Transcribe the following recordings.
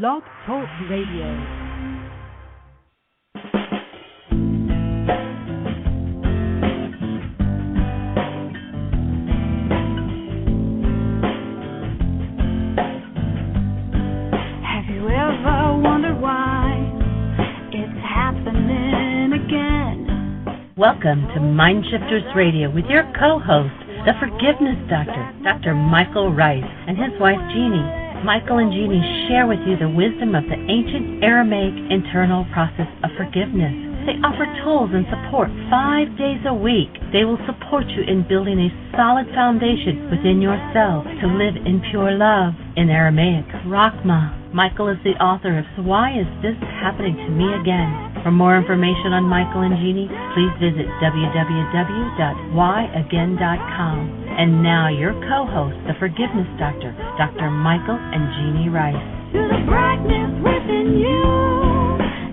Blog Talk Radio. Welcome to MindShifters Radio with your co-host, the Forgiveness Doctor, Dr. Michael Ryce, and his wife, Jeanie. Michael and Jeanie share with you the wisdom of the ancient Aramaic internal process of forgiveness. They offer tools and support 5 days a week. They will support you in building a solid foundation within yourself to live in pure love. In Aramaic, Rachma. Michael is the author of So Why Is This Happening to Me Again? For more information on Michael and Jeanie, please visit www.whyagain.com. And now your co-host, the Forgiveness Doctor, Dr. Michael and Jeanie Ryce. To the brightness within you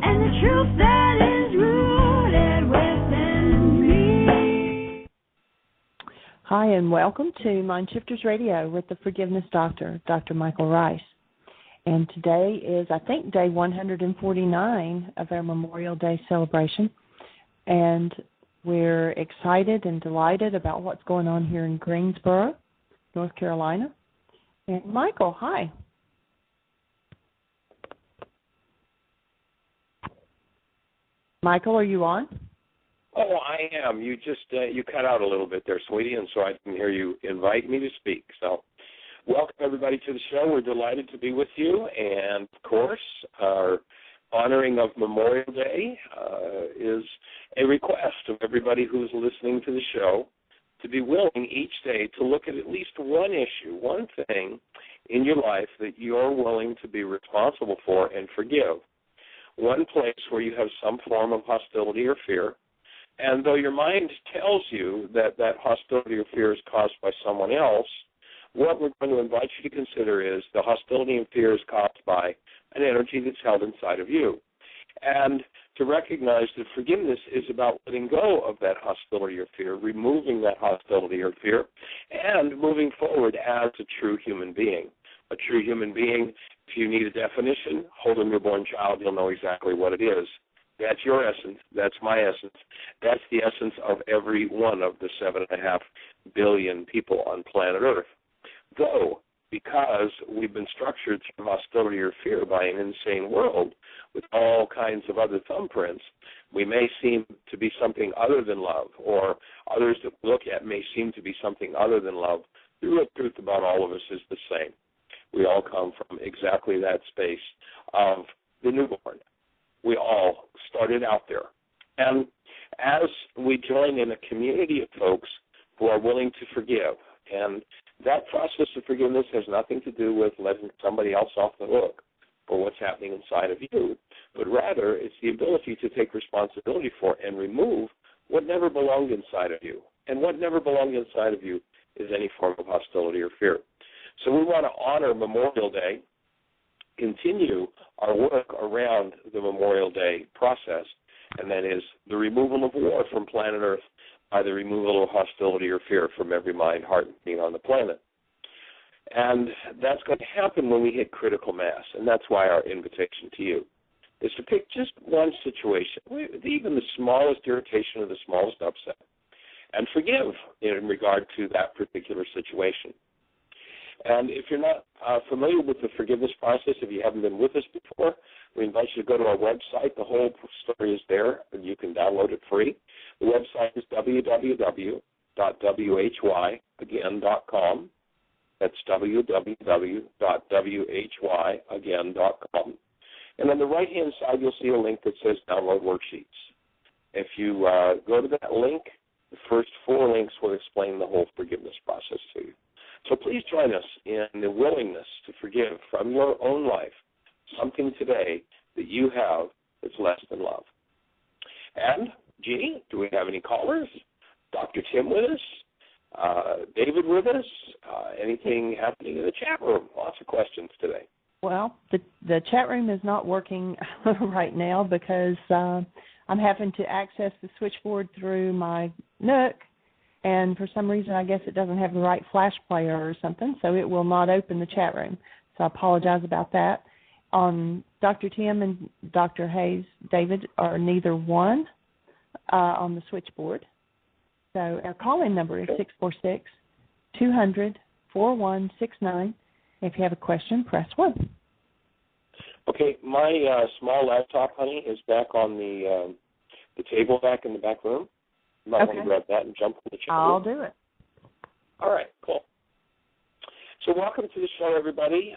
and the truth that is rooted within me. Hi, and welcome to MindShifters Radio with the Forgiveness Doctor, Dr. Michael Ryce. And today is, I think, day 149 of our Memorial Day celebration. And we're excited and delighted about what's going on here in Greensboro, North Carolina. And Michael, hi. Michael, are you on? Oh, I am. You just you cut out a little bit there, sweetie, and so I didn't hear you invite me to speak. So welcome, everybody, to the show. We're delighted to be with you. And, of course, our honoring of Memorial Day is a request of everybody who's listening to the show to be willing each day to look at least one issue, one thing in your life that you're willing to be responsible for and forgive. One place where you have some form of hostility or fear. And though your mind tells you that that hostility or fear is caused by someone else, what we're going to invite you to consider is the hostility and fear is caused by an energy that's held inside of you. And to recognize that forgiveness is about letting go of that hostility or fear, removing that hostility or fear, and moving forward as a true human being. A true human being, if you need a definition, hold a newborn child, you'll know exactly what it is. That's your essence. That's my essence. That's the essence of every one of the 7.5 billion people on planet Earth. Though, because we've been structured through hostility or fear by an insane world with all kinds of other thumbprints, we may seem to be something other than love, or others that we look at may seem to be something other than love. The real truth about all of us is the same. We all come from exactly that space of the newborn. We all started out there. And as we join in a community of folks who are willing to forgive, and that process of forgiveness has nothing to do with letting somebody else off the hook for what's happening inside of you, but rather it's the ability to take responsibility for and remove what never belonged inside of you. And what never belonged inside of you is any form of hostility or fear. So we want to honor Memorial Day, continue our work around the Memorial Day process, and that is the removal of war from planet Earth by the removal of hostility or fear from every mind, heart, and being on the planet. And that's going to happen when we hit critical mass, and that's why our invitation to you is to pick just one situation, even the smallest irritation or the smallest upset, and forgive in regard to that particular situation. And if you're not familiar with the forgiveness process, if you haven't been with us before, we invite you to go to our website. The whole story is there, and you can download it free. The website is www.whyagain.com. That's www.whyagain.com. And on the right-hand side, you'll see a link that says Download Worksheets. If you go to that link, the first 4 links will explain the whole forgiveness process to you. So please join us in the willingness to forgive from your own life something today that you have that's less than love. And, Jeanie, do we have any callers? Dr. Tim with us? David with us? Anything happening in the chat room? Lots of questions today. Well, the chat room is not working right now because I'm having to access the switchboard through my Nook. And for some reason, I guess it doesn't have the right flash player or something, so it will not open the chat room. So I apologize about that. Dr. Tim and Dr. Hayes, David, are neither one on the switchboard. So our call-in number is 646-200-4169. If you have a question, press 1. Okay, my small laptop, honey, is back on the table back in the back room. You might want to grab that and jump in the chair. I'll do it. All right, cool. So welcome to the show, everybody.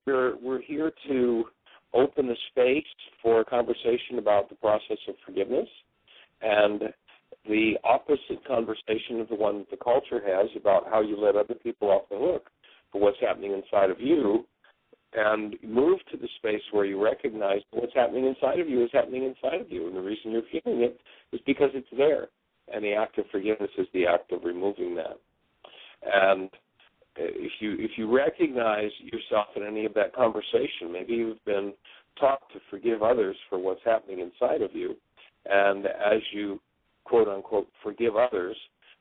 We're here to open the space for a conversation about the process of forgiveness and the opposite conversation of the one that the culture has about how you let other people off the hook for what's happening inside of you, and move to the space where you recognize what's happening inside of you is happening inside of you, and the reason you're feeling it is because it's there, and the act of forgiveness is the act of removing that. And if you recognize yourself in any of that conversation, maybe you've been taught to forgive others for what's happening inside of you, and as you, quote-unquote, forgive others,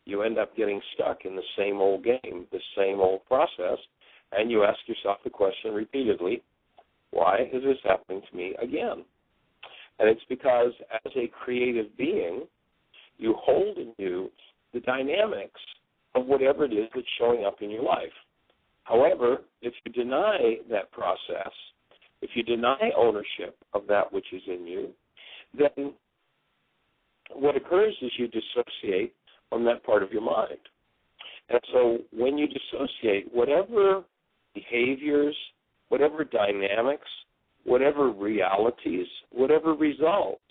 you end up getting stuck in the same old game, the same old process, and you ask yourself the question repeatedly, why is this happening to me again? And it's because as a creative being, you hold in you the dynamics of whatever it is that's showing up in your life. However, if you deny that process, if you deny ownership of that which is in you, then what occurs is you dissociate from that part of your mind. And so when you dissociate, whatever behaviors, whatever dynamics, whatever realities, whatever results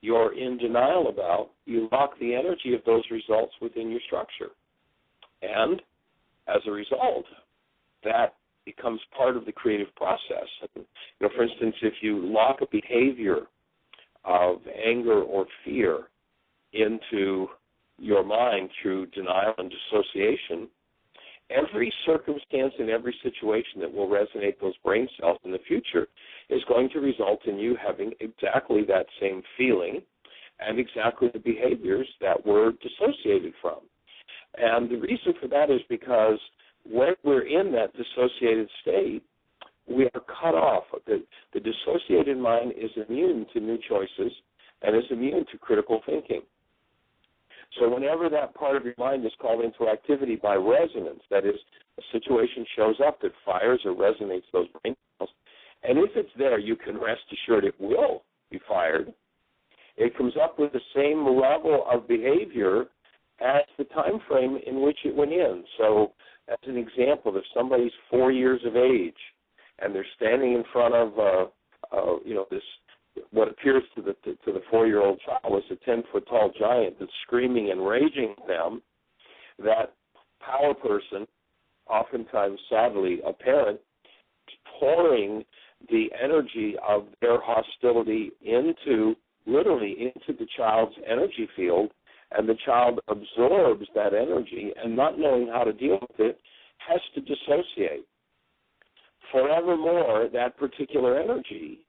you're in denial about, you lock the energy of those results within your structure. And as a result, that becomes part of the creative process. For instance, if you lock a behavior of anger or fear into your mind through denial and dissociation, every circumstance and every situation that will resonate those brain cells in the future is going to result in you having exactly that same feeling and exactly the behaviors that were dissociated from. And the reason for that is because when we're in that dissociated state, we are cut off. The dissociated mind is immune to new choices and is immune to critical thinking. So whenever that part of your mind is called into activity by resonance, that is, a situation shows up that fires or resonates those brain cells, and if it's there, you can rest assured it will be fired. It comes up with the same level of behavior as the time frame in which it went in. So as an example, if somebody's 4 years of age and they're standing in front of this, what appears to the 4-year-old child is a 10-foot tall giant that's screaming and raging at them, that power person, oftentimes sadly a parent, pouring the energy of their hostility literally into the child's energy field, and the child absorbs that energy and not knowing how to deal with it has to dissociate. Forevermore, that particular energy,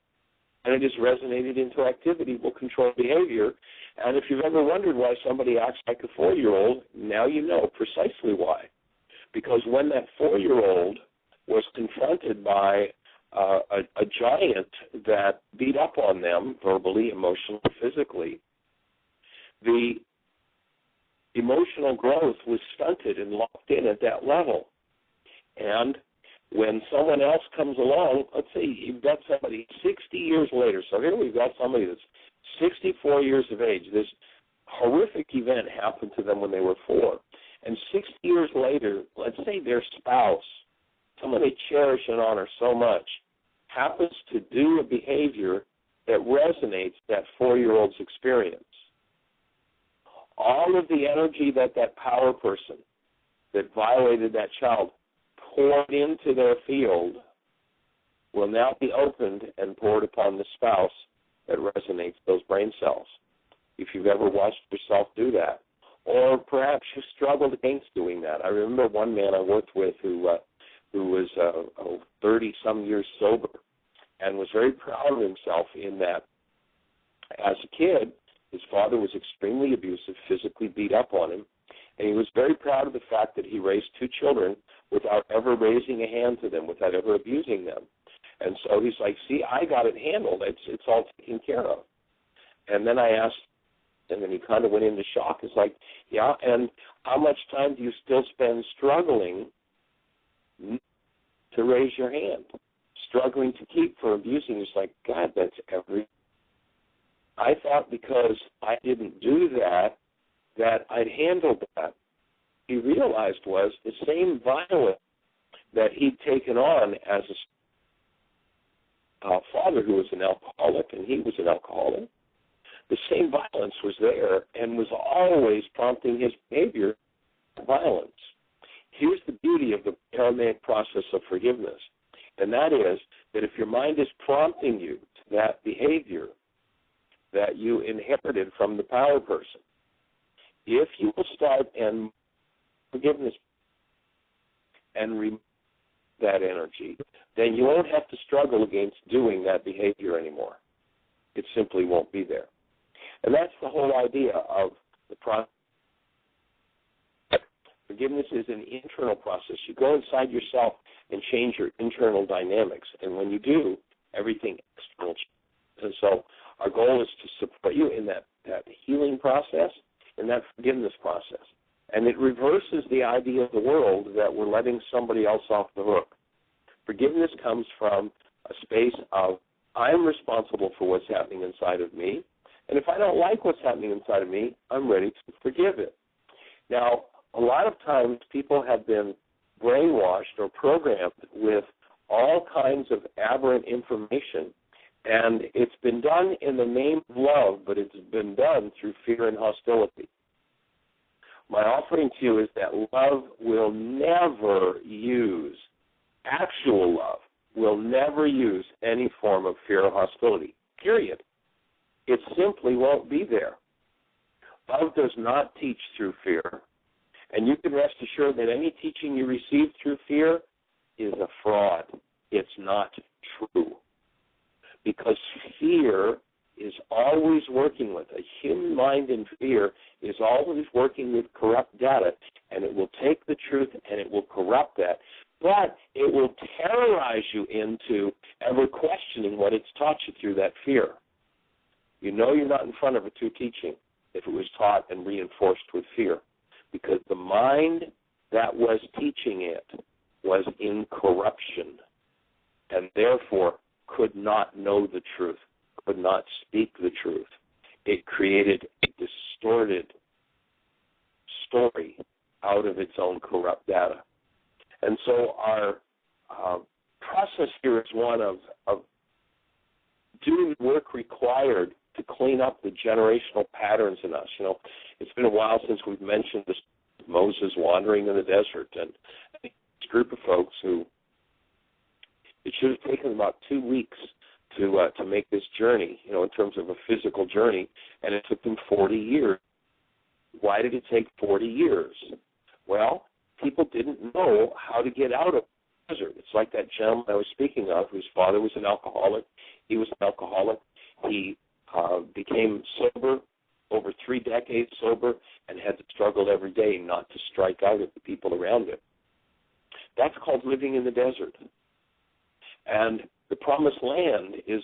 and it is resonated into activity, will control behavior. And if you've ever wondered why somebody acts like a 4-year-old, now you know precisely why. Because when that 4-year-old was confronted by a giant that beat up on them verbally, emotionally, physically, the emotional growth was stunted and locked in at that level. And when someone else comes along, let's say you've got somebody 60 years later. So here we've got somebody that's 64 years of age. This horrific event happened to them when they were 4. And 60 years later, let's say their spouse, someone they cherish and honor so much, happens to do a behavior that resonates that 4-year-old's experience. All of the energy that power person that violated that child poured into their field will now be opened and poured upon the spouse that resonates those brain cells. If you've ever watched yourself do that, or perhaps you struggled against doing that. I remember one man I worked with who was 30-some years sober and was very proud of himself in that as a kid, his father was extremely abusive, physically beat up on him, and he was very proud of the fact that he raised 2 children without ever raising a hand to them, without ever abusing them. And so he's like, see, I got it handled. It's all taken care of. And then I asked, and then he kind of went into shock. It's like, yeah, and how much time do you still spend struggling to raise your hand, struggling to keep from abusing? It's like, God, that's every. I thought because I didn't do that I'd handled that. He realized was the same violence that he'd taken on as a father who was an alcoholic, and he was an alcoholic. The same violence was there and was always prompting his behavior violence. Here's the beauty of the Aramaic process of forgiveness, and that is that if your mind is prompting you to that behavior that you inherited from the power person, if you will start and forgiveness and remove that energy, then you won't have to struggle against doing that behavior anymore. It simply won't be there. And that's the whole idea of the process. Forgiveness is an internal process. You go inside yourself and change your internal dynamics. And when you do, everything external changes. And so our goal is to support you in that healing process and that forgiveness process. And it reverses the idea of the world that we're letting somebody else off the hook. Forgiveness comes from a space of, I'm responsible for what's happening inside of me, and if I don't like what's happening inside of me, I'm ready to forgive it. Now, a lot of times people have been brainwashed or programmed with all kinds of aberrant information, and it's been done in the name of love, but it's been done through fear and hostility. My offering to you is that love will never use, actual love will never use any form of fear or hostility, period. It simply won't be there. Love does not teach through fear, and you can rest assured that any teaching you receive through fear is a fraud. It's not true. Because fear is always working with, a human mind in fear is always working with corrupt data, and it will take the truth and it will corrupt that, but it will terrorize you into ever questioning what it's taught you through that fear. You know you're not in front of a true teaching if it was taught and reinforced with fear, because the mind that was teaching it was in corruption and therefore could not know the truth, could not speak the truth. It created a distorted story out of its own corrupt data. And so our process here is one of doing the work required to clean up the generational patterns in us. You know, it's been a while since we've mentioned this Moses wandering in the desert, and this group of folks who it should have taken about 2 weeks to make this journey, you know, in terms of a physical journey, and it took them 40 years. Why did it take 40 years? Well, people didn't know how to get out of the desert. It's like that gentleman I was speaking of whose father was an alcoholic. He was an alcoholic. He became sober, over 3 decades sober, and had to struggle every day not to strike out at the people around him. That's called living in the desert. And the promised land is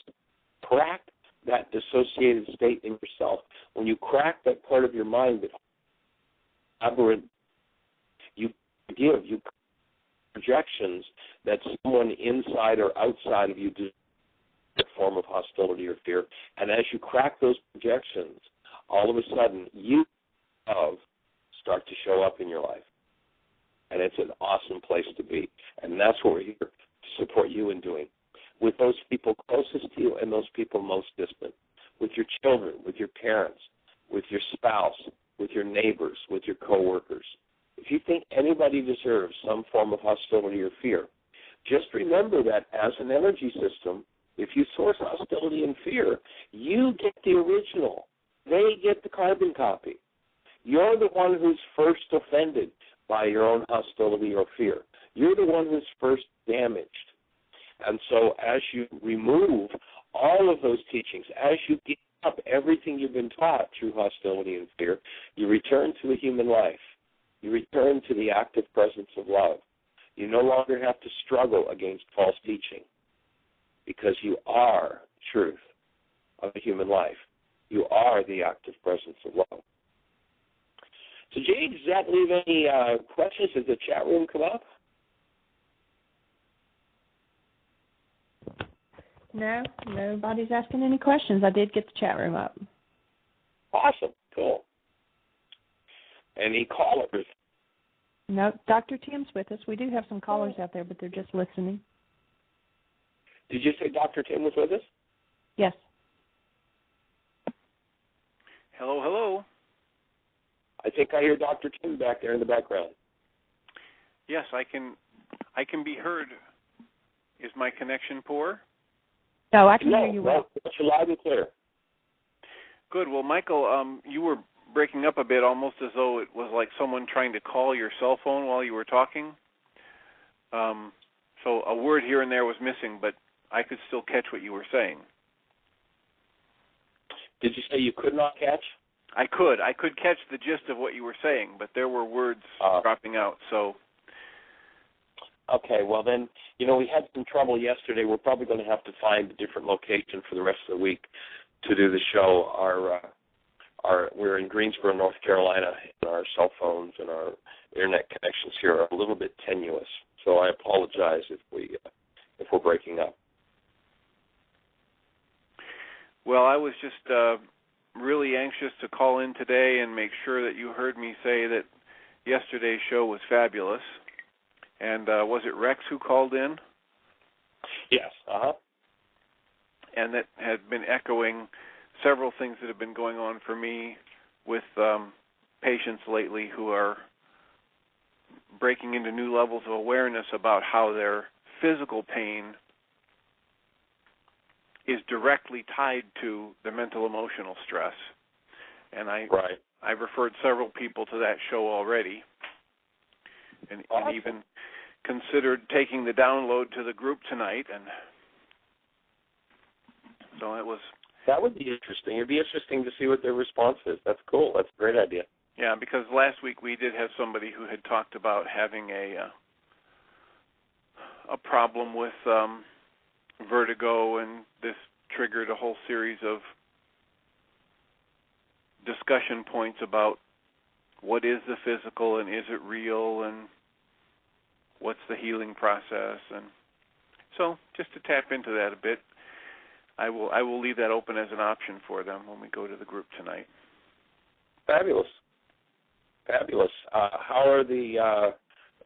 crack that dissociated state in yourself. When you crack that part of your mind that aberrant, you give, you projections that someone inside or outside of you does a form of hostility or fear. And as you crack those projections, all of a sudden you start to show up in your life. And it's an awesome place to be. And that's what we're here to support you in doing. With those people closest to you and those people most distant. With your children, with your parents, with your spouse, with your neighbors, with your coworkers. If you think anybody deserves some form of hostility or fear, just remember that as an energy system, if you source hostility and fear, you get the original. They get the carbon copy. You're the one who's first offended by your own hostility or fear. You're the one who's first damaged. And so as you remove all of those teachings, as you give up everything you've been taught through hostility and fear, you return to a human life. You return to the active presence of love. You no longer have to struggle against false teaching. because you are truth of the human life. You are the active presence of love. So, Jeanie, does that leave any questions? Does the chat room come up? No, nobody's asking any questions. I did get the chat room up. Awesome. Cool. Any callers? No, Dr. Tim's with us. We do have some callers out there, but they're just listening. Did you say Dr. Tim was with us? Yes. Hello, hello. I think I hear Dr. Tim back there in the background. Yes, I can be heard. Is my connection poor? No, I can hear you well. No, you're loud and clear. Good. Well, Michael, you were breaking up a bit, almost as though it was like someone trying to call your cell phone while you were talking. So a word here and there was missing, but I could still catch what you were saying. Did you say you could not catch? I could catch the gist of what you were saying, but there were words dropping out. So. Okay, well then, we had some trouble yesterday. We're probably going to have to find a different location for the rest of the week to do the show. We're in Greensboro, North Carolina, and our cell phones and our internet connections here are a little bit tenuous. So I apologize if we're breaking up. Well, I was just really anxious to call in today and make sure that you heard me say that yesterday's show was fabulous. And was it Rex who called in? Yes. And that had been echoing several things that have been going on for me with patients lately who are breaking into new levels of awareness about how their physical pain is directly tied to the mental emotional stress. And I've referred several people to that show already, and even considered taking the download to the group tonight. And so it was. That would be interesting. It'd be interesting to see what their response is. That's cool. That's a great idea. Yeah, because last week we did have somebody who had talked about having a problem with vertigo, and this triggered a whole series of discussion points about what is the physical and is it real and what's the healing process. And so just to tap into that a bit, I will leave that open as an option for them when we go to the group tonight. Fabulous.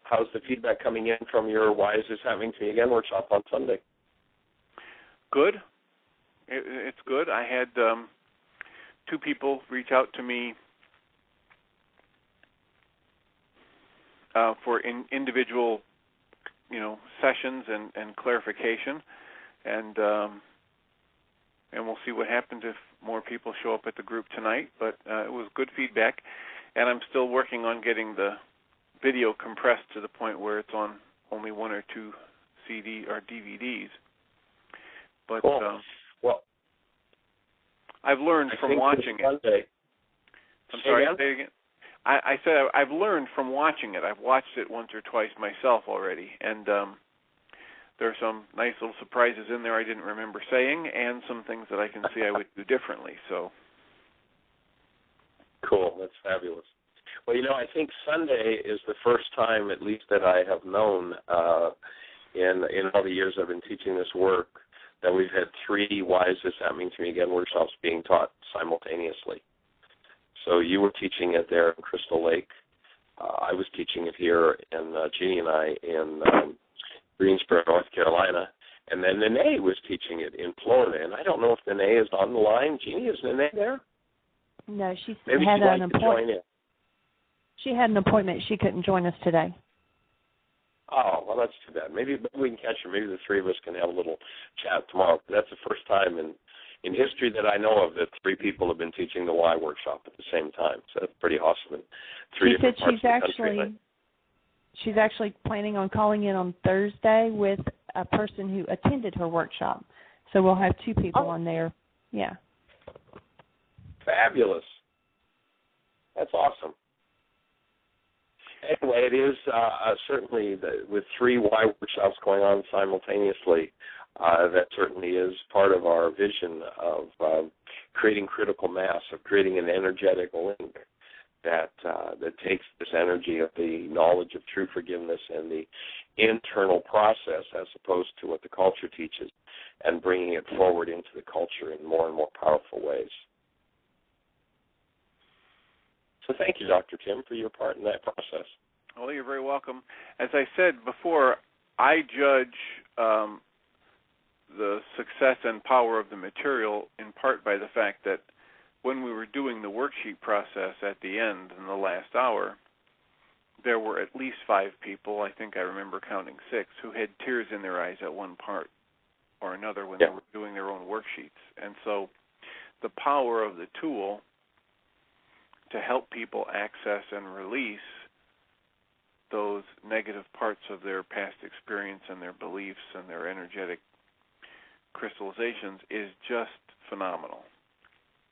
How's the feedback coming in from your Why Is This Happening to Me Again workshop on Sunday? Good. It's good. I had two people reach out to me for individual, sessions and clarification, and we'll see what happens if more people show up at the group tonight. But it was good feedback, and I'm still working on getting the video compressed to the point where it's on only one or two CD or DVDs. But cool. Well, I've learned from watching it. I'm sorry, say again. I said I've learned from watching it. I've watched it once or twice myself already, and there are some nice little surprises in there I didn't remember saying, and some things that I can see I would do differently. So cool. That's fabulous. Well, I think Sunday is the first time, at least that I have known in all the years I've been teaching this work, that we've had 3 Why Is This Happening to Me Again workshops being taught simultaneously. So you were teaching it there in Crystal Lake. I was teaching it here, and Jeanie and I in Greensboro, North Carolina. And then Nene was teaching it in Florida. And I don't know if Nene is on the line. Jeanie, is Nene there? No, Maybe had she'd an like to join in. She had an appointment. She couldn't join us today. Oh, well, that's too bad. Maybe we can catch her. Maybe the 3 of us can have a little chat tomorrow. That's the first time in history that I know of that 3 people have been teaching the Why workshop at the same time. So that's pretty awesome. And 3 she said different parts of the country. She's actually planning on calling in on Thursday with a person who attended her workshop. So we'll have 2 people on there. Yeah. Fabulous. That's awesome. Anyway, it is certainly with 3 Why workshops going on simultaneously, That certainly is part of our vision of creating critical mass, of creating an energetic link that takes this energy of the knowledge of true forgiveness and the internal process as opposed to what the culture teaches, and bringing it forward into the culture in more and more powerful ways. So thank you, Dr. Tim, for your part in that process. Well, you're very welcome. As I said before, I judge the success and power of the material in part by the fact that when we were doing the worksheet process at the end in the last hour, there were at least 5 people, I think I remember counting 6, who had tears in their eyes at one part or another when they were doing their own worksheets. And so the power of the tool to help people access and release those negative parts of their past experience and their beliefs and their energetic crystallizations is just phenomenal.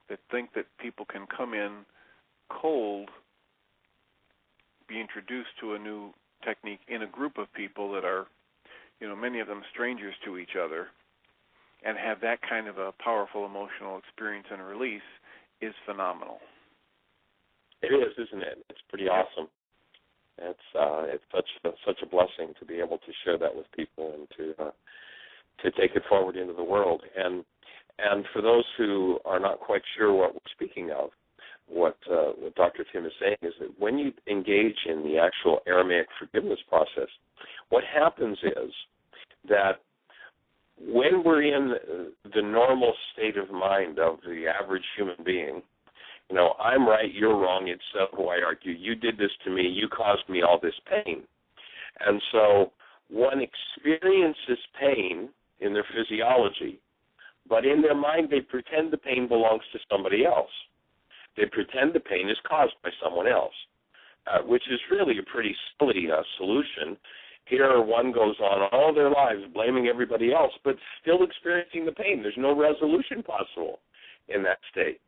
To think that people can come in cold, be introduced to a new technique in a group of people that are, many of them strangers to each other, and have that kind of a powerful emotional experience and release is phenomenal. It is, isn't it? It's pretty awesome. It's such a blessing to be able to share that with people and to take it forward into the world. And for those who are not quite sure what we're speaking of, what Dr. Tim is saying is that when you engage in the actual Aramaic forgiveness process, what happens is that when we're in the normal state of mind of the average human being, I'm right, you're wrong, it's so, I argue, you did this to me, you caused me all this pain. And so one experiences pain in their physiology, but in their mind they pretend the pain belongs to somebody else. They pretend the pain is caused by someone else, which is really a pretty silly solution. Here one goes on all their lives blaming everybody else, but still experiencing the pain. There's no resolution possible in that state.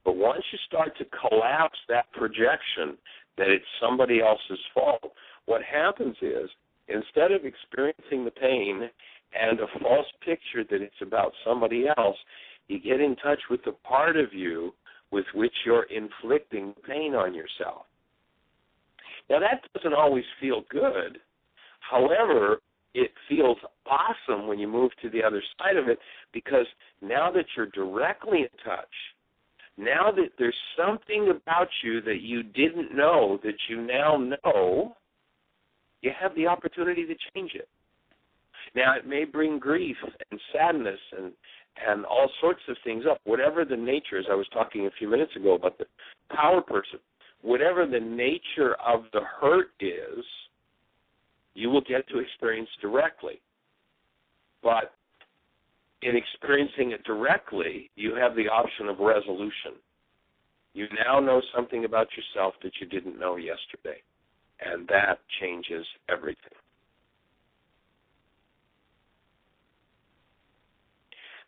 But once you start to collapse that projection that it's somebody else's fault, what happens is, instead of experiencing the pain and a false picture that it's about somebody else, you get in touch with the part of you with which you're inflicting pain on yourself. Now, that doesn't always feel good. However, it feels awesome when you move to the other side of it, because now that you're directly in touch, now that there's something about you that you didn't know that you now know, you have the opportunity to change it. Now, it may bring grief and sadness and all sorts of things up, whatever the nature is. I was talking a few minutes ago about the power person. Whatever the nature of the hurt is, you will get to experience directly. But in experiencing it directly, you have the option of resolution. You now know something about yourself that you didn't know yesterday, and that changes everything.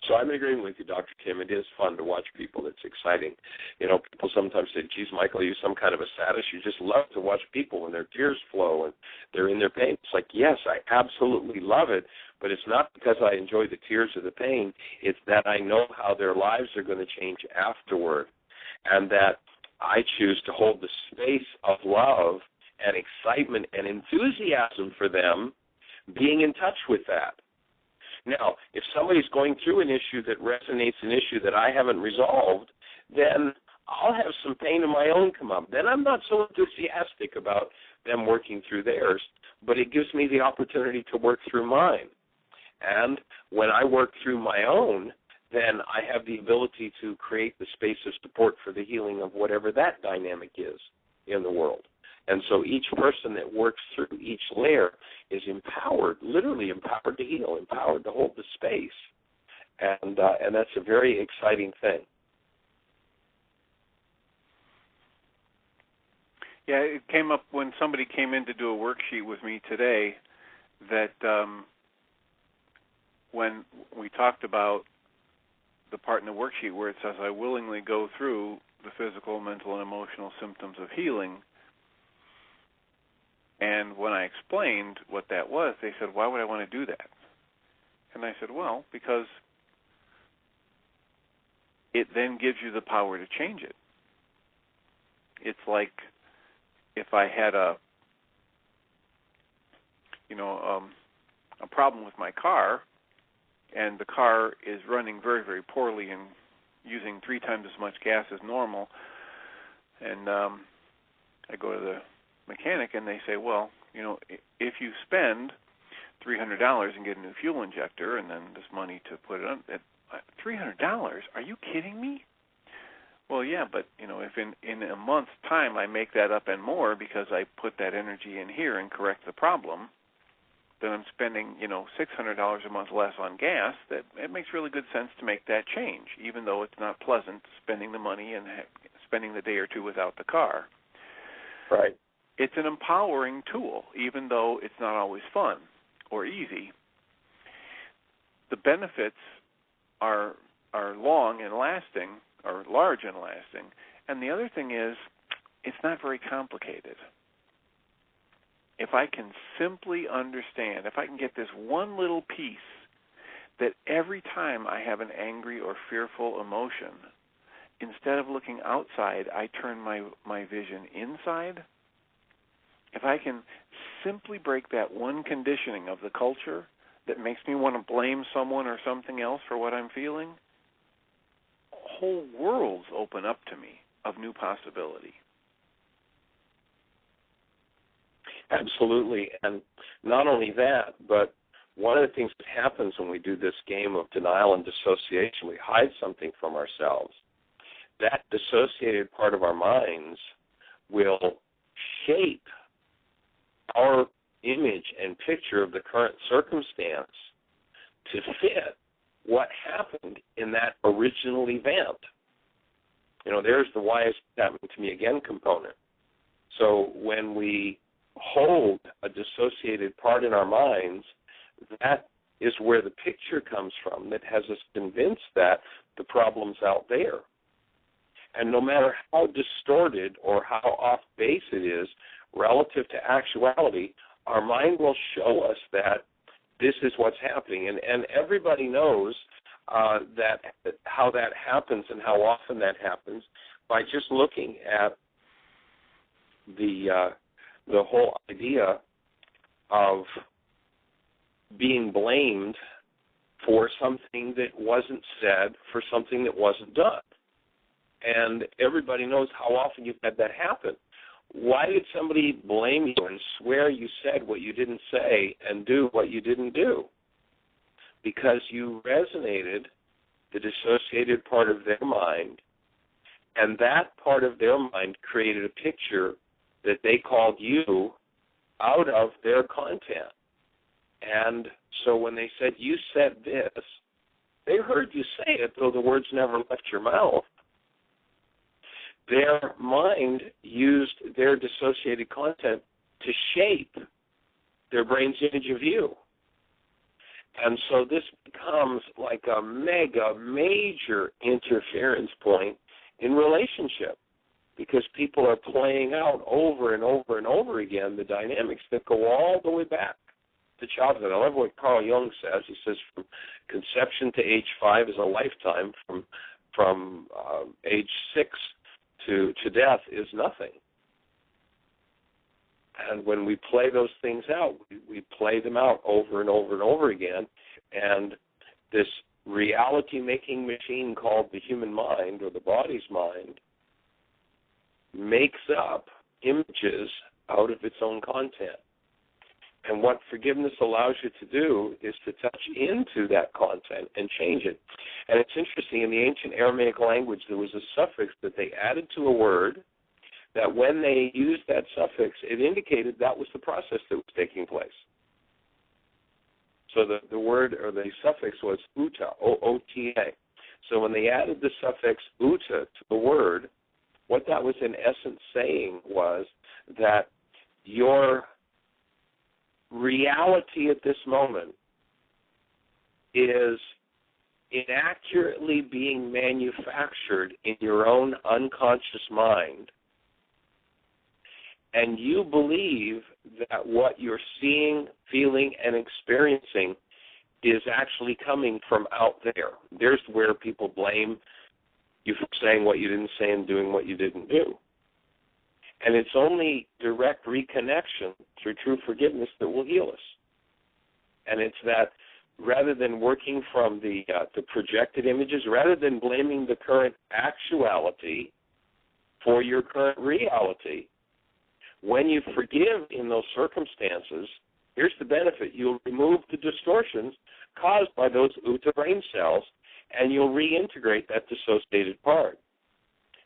So I'm agreeing with you, Dr. Tim. It is fun to watch people. It's exciting. People sometimes say, geez, Michael, are you some kind of a sadist? You just love to watch people when their tears flow and they're in their pain. It's like, yes, I absolutely love it, but it's not because I enjoy the tears or the pain. It's that I know how their lives are going to change afterward, and that I choose to hold the space of love and excitement and enthusiasm for them, being in touch with that. Now, if somebody's going through an issue that resonates, an issue that I haven't resolved, then I'll have some pain of my own come up. Then I'm not so enthusiastic about them working through theirs, but it gives me the opportunity to work through mine. And when I work through my own, then I have the ability to create the space of support for the healing of whatever that dynamic is in the world. And so each person that works through each layer is empowered, literally empowered to heal, empowered to hold the space. And that's a very exciting thing. Yeah, it came up when somebody came in to do a worksheet with me today that when we talked about the part in the worksheet where it says, I willingly go through the physical, mental, and emotional symptoms of healing. And when I explained what that was, they said, why would I want to do that? And I said, well, because it then gives you the power to change it. It's like if I had a problem with my car, and the car is running very, very poorly and using 3 times as much gas as normal, and I go to the mechanic and they say, well, if you spend $300 and get a new fuel injector and then this money to put it on, $300? Are you kidding me? Well, yeah, but if in a month's time I make that up and more because I put that energy in here and correct the problem, then I'm spending $600 a month less on gas. That it makes really good sense to make that change, even though it's not pleasant spending the money and spending the day or two without the car. Right. It's an empowering tool, even though it's not always fun or easy. The benefits are long and lasting, or large and lasting. And the other thing is, it's not very complicated. If I can simply understand, if I can get this one little piece that every time I have an angry or fearful emotion, instead of looking outside, I turn my vision inside. If I can simply break that one conditioning of the culture that makes me want to blame someone or something else for what I'm feeling, whole worlds open up to me of new possibility. Absolutely. And not only that, but one of the things that happens when we do this game of denial and dissociation, we hide something from ourselves. That dissociated part of our minds will shape our image and picture of the current circumstance to fit what happened in that original event. There's the why is it happening to me again component. So when we hold a dissociated part in our minds, that is where the picture comes from that has us convinced that the problem's out there. And no matter how distorted or how off base it is relative to actuality, our mind will show us that this is what's happening. And everybody knows that how that happens and how often that happens by just looking at the whole idea of being blamed for something that wasn't said, for something that wasn't done. And everybody knows how often you've had that happen. Why did somebody blame you and swear you said what you didn't say and do what you didn't do? Because you resonated the dissociated part of their mind, and that part of their mind created a picture that they called you out of their content. And so when they said, you said this, they heard you say it, though the words never left your mouth. Their mind used their dissociated content to shape their brain's image of you. And so this becomes like a major interference point in relationship, because people are playing out over and over and over again the dynamics that go all the way back to childhood. I love what Carl Jung says. He says from conception to age 5 is a lifetime. From age 6 to death is nothing. And when we play those things out, we play them out over and over and over again. And this reality-making machine called the human mind, or the body's mind, makes up images out of its own content. And what forgiveness allows you to do is to touch into that content and change it. And it's interesting, in the ancient Aramaic language, there was a suffix that they added to a word that when they used that suffix, it indicated that was the process that was taking place. So the word, or the suffix, was uta, O-O-T-A. So when they added the suffix uta to the word, what that was in essence saying was that your reality at this moment is inaccurately being manufactured in your own unconscious mind, and you believe that what you're seeing, feeling, and experiencing is actually coming from out there. There's where people blame you for saying what you didn't say and doing what you didn't do. And it's only direct reconnection through true forgiveness that will heal us. And it's that rather than working from the projected images, rather than blaming the current actuality for your current reality, when you forgive in those circumstances, here's the benefit. You'll remove the distortions caused by those UTA brain cells, and you'll reintegrate that dissociated part.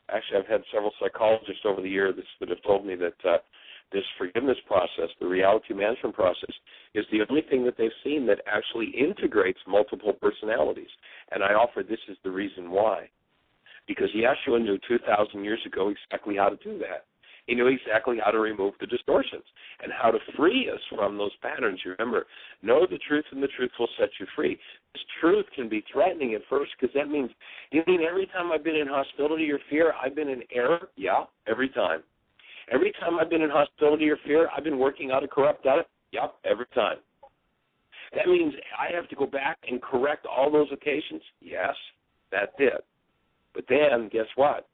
Actually, I've had several psychologists over the years that have told me that this forgiveness process, the reality management process, is the only thing that they've seen that actually integrates multiple personalities. And I offer this is the reason why. Because Yeshua knew 2,000 years ago exactly how to do that. He knew exactly how to remove the distortions and how to free us from those patterns. You remember, know the truth and the truth will set you free. This truth can be threatening at first because that means, you mean every time I've been in hostility or fear, I've been in error? Yeah, every time. Every time I've been in hostility or fear, I've been working out a corrupt out? Yep, every time. That means I have to go back and correct all those occasions? Yes, that's it. But then, guess what?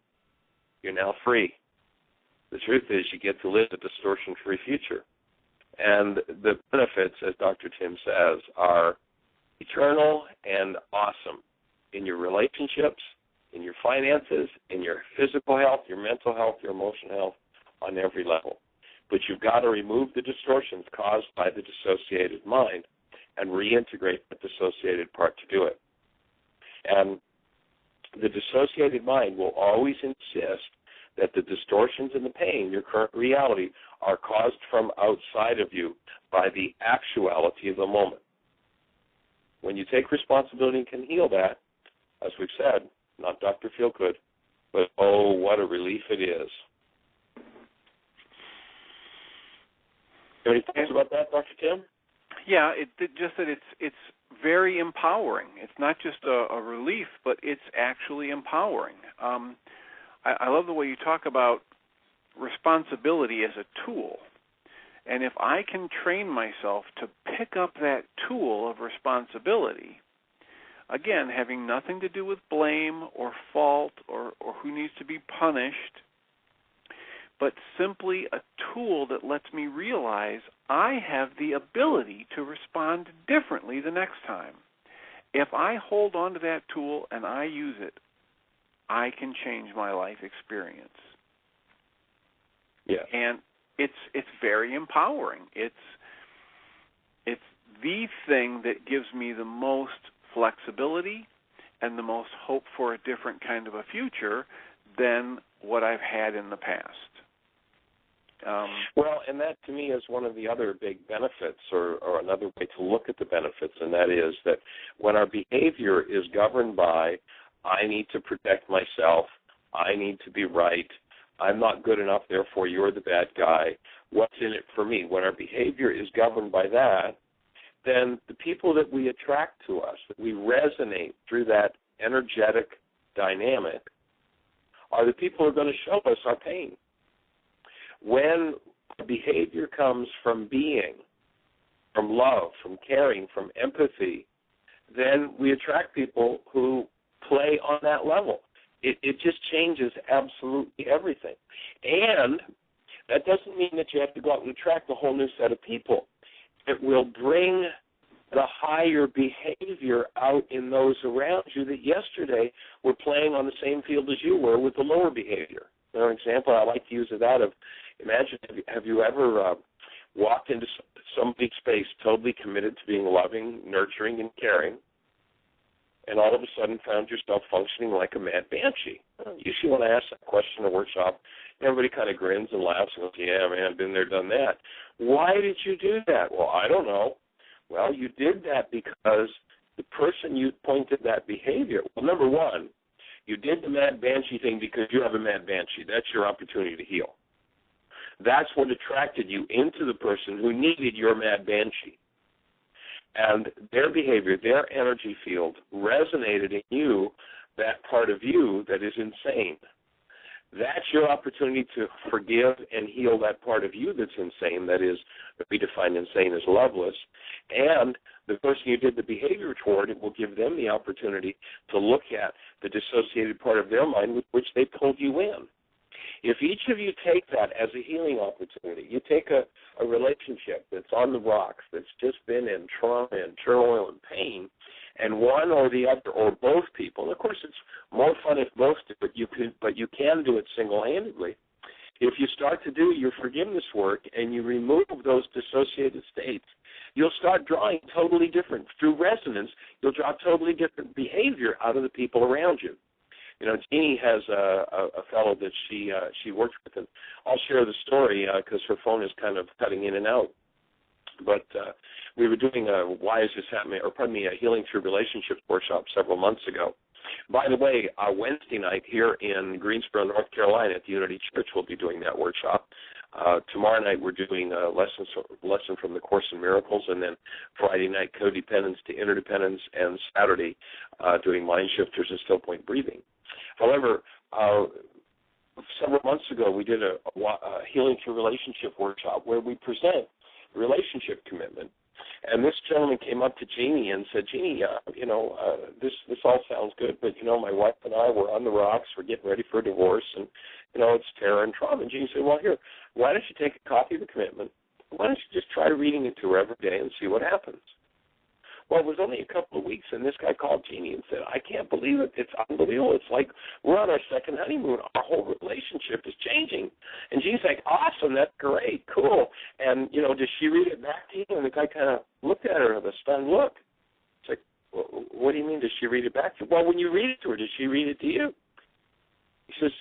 You're now free. The truth is you get to live a distortion-free future. And the benefits, as Dr. Tim says, are eternal and awesome in your relationships, in your finances, in your physical health, your mental health, your emotional health, on every level. But you've got to remove the distortions caused by the dissociated mind and reintegrate the dissociated part to do it. And the dissociated mind will always insist that the distortions and the pain, your current reality, are caused from outside of you by the actuality of the moment. When you take responsibility and can heal that, as we've said, not Dr. Feelgood, but oh, what a relief it is. Any thoughts about that, Dr. Tim? Yeah, just that it's very empowering. It's not just a relief, but it's actually empowering. I love the way you talk about responsibility as a tool. And if I can train myself to pick up that tool of responsibility, again, having nothing to do with blame or fault or who needs to be punished, but simply a tool that lets me realize I have the ability to respond differently the next time. If I hold on to that tool and I use it, I can change my life experience. Yeah. And it's very empowering. It's the thing that gives me the most flexibility and the most hope for a different kind of a future than what I've had in the past. Well, and that to me is one of the other big benefits, or another way to look at the benefits, and that is that when our behavior is governed by, I need to protect myself, I need to be right, I'm not good enough, therefore you're the bad guy, what's in it for me? When our behavior is governed by that, then the people that we attract to us, that we resonate through that energetic dynamic, are the people who are going to show us our pain. When behavior comes from being, from love, from caring, from empathy, then we attract people who play on that level. It just changes absolutely everything. And that doesn't mean that you have to go out and attract a whole new set of people. It will bring the higher behavior out in those around you that yesterday were playing on the same field as you were with the lower behavior. Another example I like to use of that of, imagine, have you ever walked into somebody's space totally committed to being loving, nurturing, and caring, and all of a sudden found yourself functioning like a mad banshee? Usually when I ask that question in a workshop, everybody kind of grins and laughs and goes, yeah, man, been there, done that. Why did you do that? Well, I don't know. Well, you did that because the person you pointed that behavior, well, number one, you did the mad banshee thing because you have a mad banshee. That's your opportunity to heal. That's what attracted you into the person who needed your mad banshee. And their behavior, their energy field resonated in you, that part of you that is insane. That's your opportunity to forgive and heal that part of you that's insane, that is, we define insane as loveless. And the person you did the behavior toward, it will give them the opportunity to look at the dissociated part of their mind with which they pulled you in. If each of you take that as a healing opportunity, you take a relationship that's on the rocks, that's just been in trauma and turmoil and pain, and one or the other or both people, and of course it's more fun if both do it, but you can do it single-handedly. If you start to do your forgiveness work and you remove those dissociated states, you'll start drawing totally different. Through resonance, you'll draw totally different behavior out of the people around you. You know, Jeanie has a fellow that she works with, and I'll share the story because her phone is kind of cutting in and out. But we were doing a Healing Through Relationships workshop several months ago. By the way, Wednesday night here in Greensboro, North Carolina at the Unity Church, we'll be doing that workshop. Tomorrow night we're doing a lesson from the Course in Miracles, and then Friday night Codependence to Interdependence, and Saturday doing MindShifters and Still Point Breathing. However, several months ago we did a Healing Through Relationship workshop where we present relationship commitment. And this gentleman came up to Jeanie and said, Jeanie, this all sounds good, but, my wife and I were on the rocks. We're getting ready for a divorce, and, it's terror and trauma. And Jeanie said, well, here, why don't you take a copy of the commitment? Why don't you just try reading it to her every day and see what happens? Well, it was only a couple of weeks, and this guy called Jeanie and said, I can't believe it. It's unbelievable. It's like we're on our second honeymoon. Our whole relationship is changing. And Jeanie's like, awesome, that's great, cool. And, does she read it back to you? And the guy kind of looked at her with a stunned look. It's like, well, what do you mean, does she read it back to you? Well, when you read it to her, does she read it to you? He says,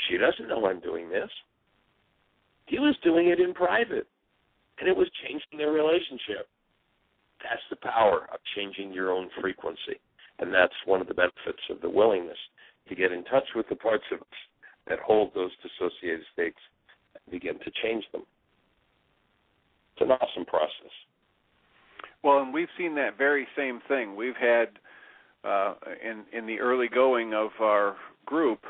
she doesn't know I'm doing this. He was doing it in private, and it was changing their relationship. That's the power of changing your own frequency, and that's one of the benefits of the willingness to get in touch with the parts of us that hold those dissociated states and begin to change them. It's an awesome process. Well, and we've seen that very same thing. We've had, in the early going of our group,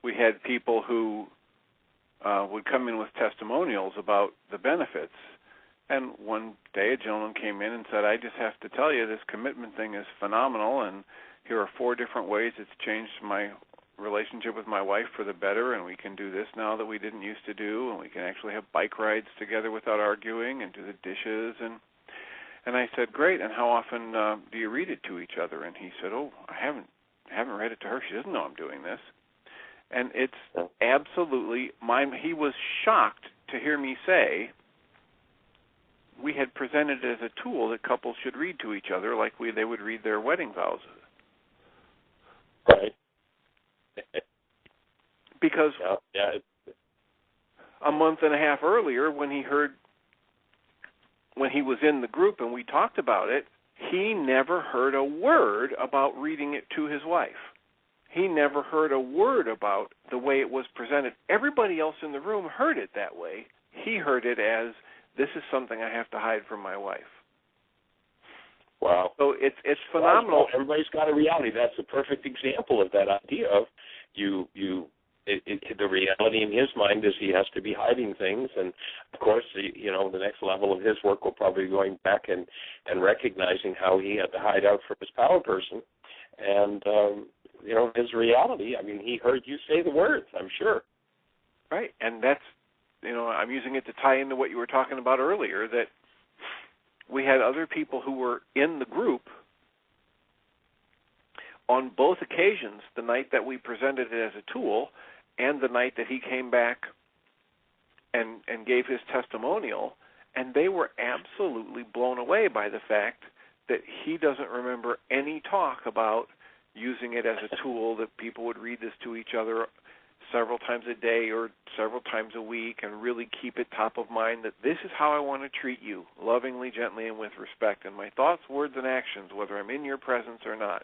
we had people who would come in with testimonials about the benefits. And one day a gentleman came in and said, I just have to tell you, this commitment thing is phenomenal, and here are 4 different ways it's changed my relationship with my wife for the better, and we can do this now that we didn't used to do, and we can actually have bike rides together without arguing and do the dishes. And I said, great, and how often do you read it to each other? And he said, oh, I haven't read it to her. She doesn't know I'm doing this. And it's absolutely he was shocked to hear me say we had presented it as a tool that couples should read to each other like they would read their wedding vows. Right. Because a month and a half earlier, when he was in the group and we talked about it, he never heard a word about reading it to his wife. He never heard a word about the way it was presented. Everybody else in the room heard it that way. He heard it as, this is something I have to hide from my wife. Wow. So it's phenomenal. Well, everybody's got a reality. That's a perfect example of that idea of the reality in his mind is he has to be hiding things. And, of course, the next level of his work will probably be going back and recognizing how he had to hide out from his power person. And, his reality, he heard you say the words, I'm sure. Right. And that's, I'm using it to tie into what you were talking about earlier, that we had other people who were in the group on both occasions, the night that we presented it as a tool and the night that he came back and gave his testimonial, and they were absolutely blown away by the fact that he doesn't remember any talk about using it as a tool that people would read this to each other several times a day or several times a week and really keep it top of mind that this is how I want to treat you, lovingly, gently, and with respect, and my thoughts, words, and actions, whether I'm in your presence or not.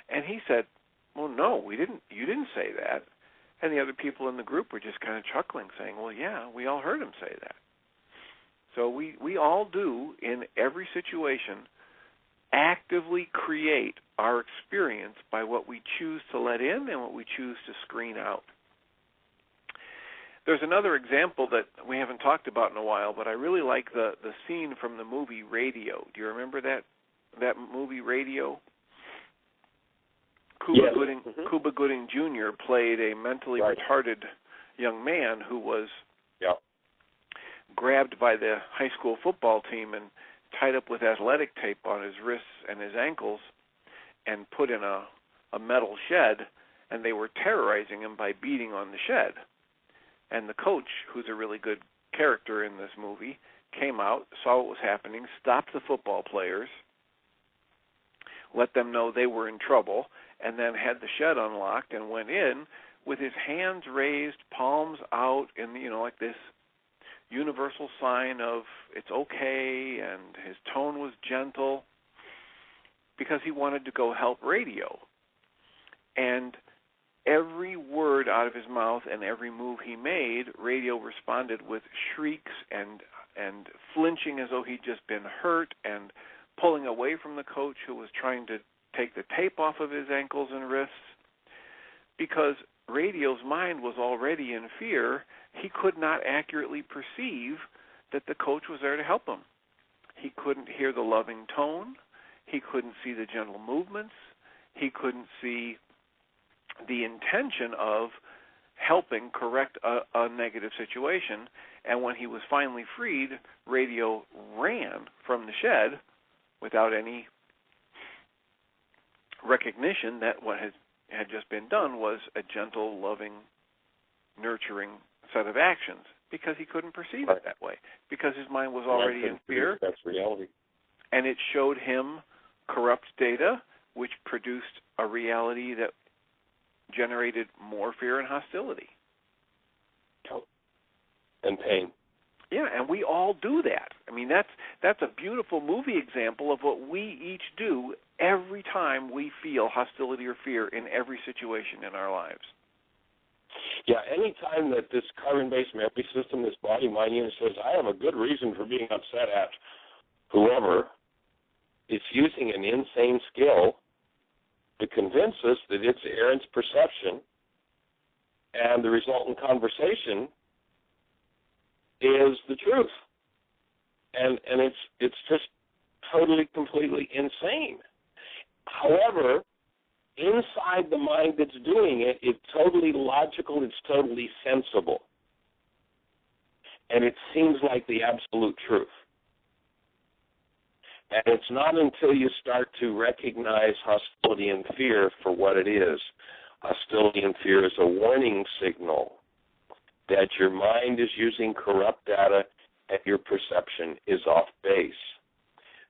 And he said, well, no, you didn't say that. And the other people in the group were just kind of chuckling, saying, well, yeah, we all heard him say that. So we all do, in every situation, actively create our experience by what we choose to let in and what we choose to screen out. There's another example that we haven't talked about in a while, but I really like the scene from the movie Radio. Do you remember that movie Radio? Cuba Gooding Jr. played a mentally retarded young man who was grabbed by the high school football team and tied up with athletic tape on his wrists and his ankles and put in a metal shed, and they were terrorizing him by beating on the shed. And the coach, who's a really good character in this movie, came out, saw what was happening, stopped the football players, let them know they were in trouble, and then had the shed unlocked and went in with his hands raised, palms out, in like this universal sign of it's okay, and his tone was gentle because he wanted to go help Radio. And every word out of his mouth and every move he made, Radio responded with shrieks and flinching as though he'd just been hurt and pulling away from the coach who was trying to take the tape off of his ankles and wrists. Because Radio's mind was already in fear, he could not accurately perceive that the coach was there to help him. He couldn't hear the loving tone. He couldn't see the gentle movements. He couldn't see the intention of helping correct a negative situation. And when he was finally freed, Radio ran from the shed without any recognition that what had just been done was a gentle, loving, nurturing set of actions, because he couldn't perceive it that way, because his mind was already in fear. That's reality. And it showed him corrupt data, which produced a reality that generated more fear and hostility. And pain. Yeah, and we all do that. I mean, that's a beautiful movie example of what we each do every time we feel hostility or fear in every situation in our lives. Yeah, any time that this carbon-based memory system, this body-mind unit says, I have a good reason for being upset at whoever, it's using an insane skill to convince us that it's errant perception, and the resultant conversation is the truth. And it's just totally, completely insane. However, inside the mind that's doing it, it's totally logical, it's totally sensible. And it seems like the absolute truth. And it's not until you start to recognize hostility and fear for what it is. Hostility and fear is a warning signal that your mind is using corrupt data and your perception is off base.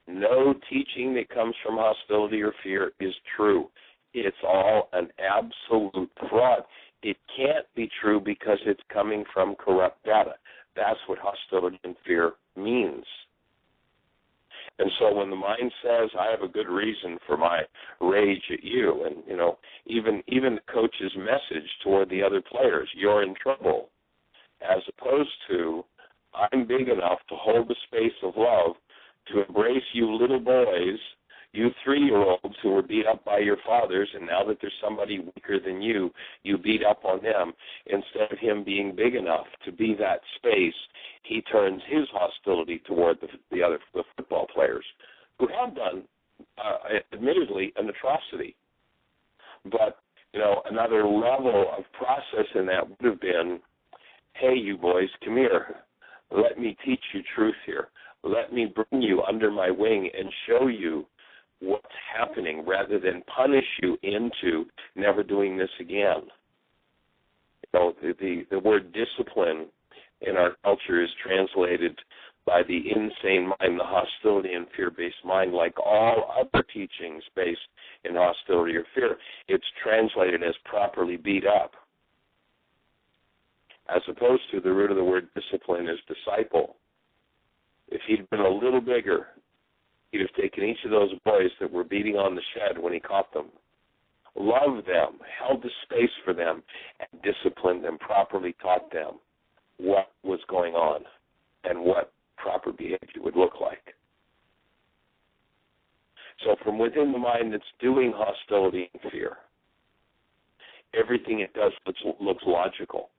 No teaching that comes from hostility or fear is true. It's all an absolute fraud. It can't be true because it's coming from corrupt data. That's what hostility and fear means. And so when the mind says, I have a good reason for my rage at you, and, even the coach's message toward the other players, you're in trouble, as opposed to, I'm big enough to hold the space of love to embrace you little boys, you 3-year-olds who were beat up by your fathers, and now that there's somebody weaker than you, you beat up on them. Instead of him being big enough to be that space, he turns his hostility toward the football players, who have done, admittedly, an atrocity. But, another level of process in that would have been, hey, you boys, come here. Let me teach you truth here. Let me bring you under my wing and show you what's happening rather than punish you into never doing this again. The word discipline in our culture is translated by the insane mind, the hostility and fear-based mind, like all other teachings based in hostility or fear. It's translated as properly beat up, as opposed to the root of the word discipline is disciple. If he'd been a little bigger, he'd have taken each of those boys that were beating on the shed when he caught them, loved them, held the space for them, and disciplined them, properly taught them what was going on and what proper behavior would look like. So from within the mind that's doing hostility and fear, everything it does looks logical.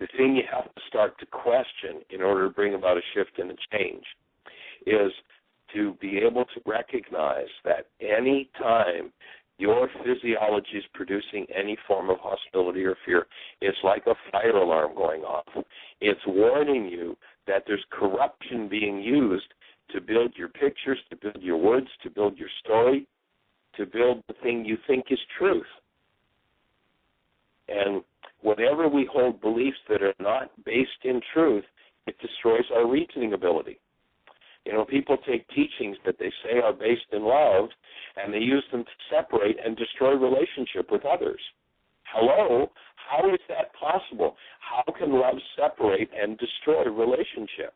The thing you have to start to question in order to bring about a shift and a change is to be able to recognize that any time your physiology is producing any form of hostility or fear, it's like a fire alarm going off. It's warning you that there's corruption being used to build your pictures, to build your words, to build your story, to build the thing you think is truth. And whenever we hold beliefs that are not based in truth, it destroys our reasoning ability. You know, people take teachings that they say are based in love, and they use them to separate and destroy relationship with others. Hello? How is that possible? How can love separate and destroy relationship?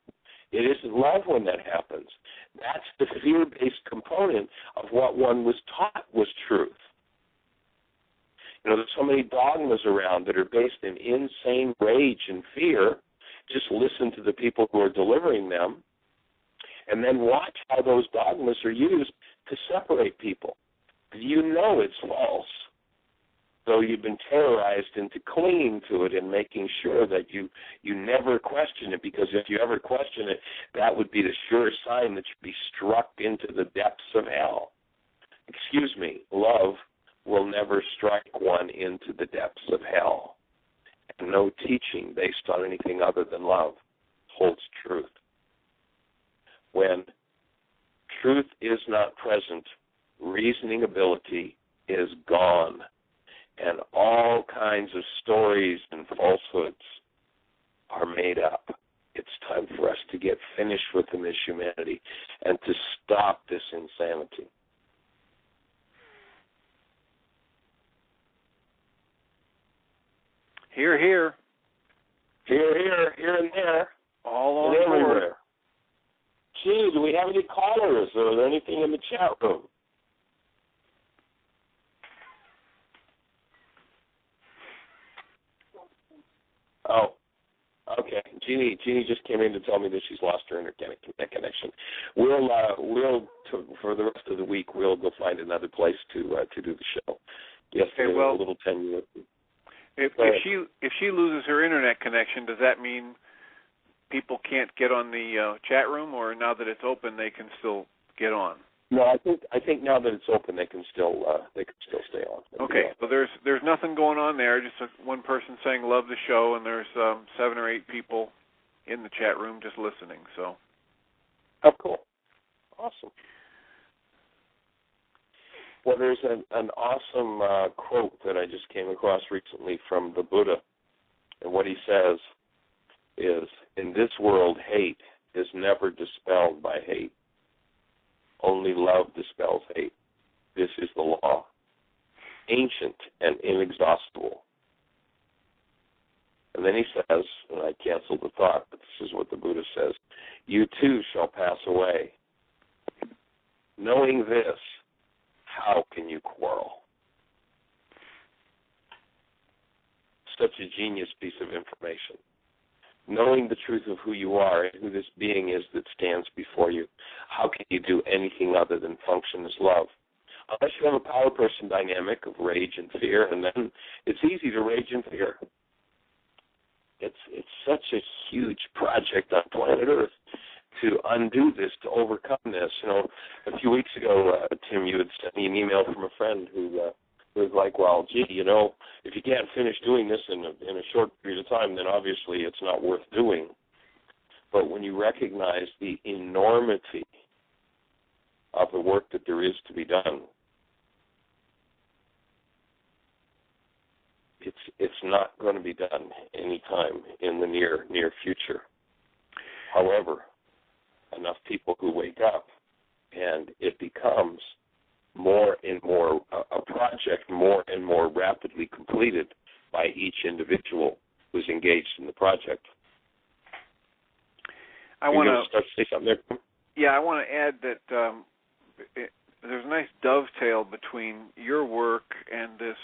It isn't love when that happens. That's the fear-based component of what one was taught was truth. You know, there's so many dogmas around that are based in insane rage and fear. Just listen to the people who are delivering them, and then watch how those dogmas are used to separate people. You know it's false, though you've been terrorized into clinging to it and making sure that you never question it, because if you ever question it, that would be the sure sign that you'd be struck into the depths of hell. Excuse me, love will never strike one into the depths of hell. And no teaching based on anything other than love holds truth. When truth is not present, reasoning ability is gone, and all kinds of stories and falsehoods are made up. It's time for us to get finished with them as humanity and to stop this insanity. Here, here. Here and there. All on and board. everywhere. Gee, do we have any callers, or is there anything in the chat room? Oh, okay. Jeanie just came in to tell me that she's lost her internet connection. For the rest of the week, we'll go find another place to do the show. Yes, okay, well, a little tenuous. If she loses her internet connection, does that mean people can't get on the chat room, or now that it's open, they can still get on? No, I think now that it's open, they can still stay on. Okay, so there's nothing going on there. Just one person saying love the show, and there's 7 or 8 people in the chat room just listening. So. Oh, cool, awesome. Well, there's an awesome quote that I just came across recently from the Buddha, and what he says is, in this world, hate is never dispelled by hate. Only love dispels hate. This is the law, ancient and inexhaustible. And then he says, and I canceled the thought, but this is what the Buddha says, you too shall pass away. Knowing this, how can you quarrel? Such a genius piece of information. Knowing the truth of who you are and who this being is that stands before you, how can you do anything other than function as love? Unless you have a power person dynamic of rage and fear, and then it's easy to rage and fear. It's such a huge project on planet Earth to undo this, to overcome this. You know, a few weeks ago, Tim, you had sent me an email from a friend who was like, well, gee, you know, if you can't finish doing this in a short period of time, then obviously it's not worth doing. But when you recognize the enormity of the work that there is to be done, it's not going to be done anytime in the near future. However, enough people who wake up, and it becomes more and more a project, more and more rapidly completed by each individual who's engaged in the project. I want to start to say something there. Yeah, I want to add that there's a nice dovetail between your work and this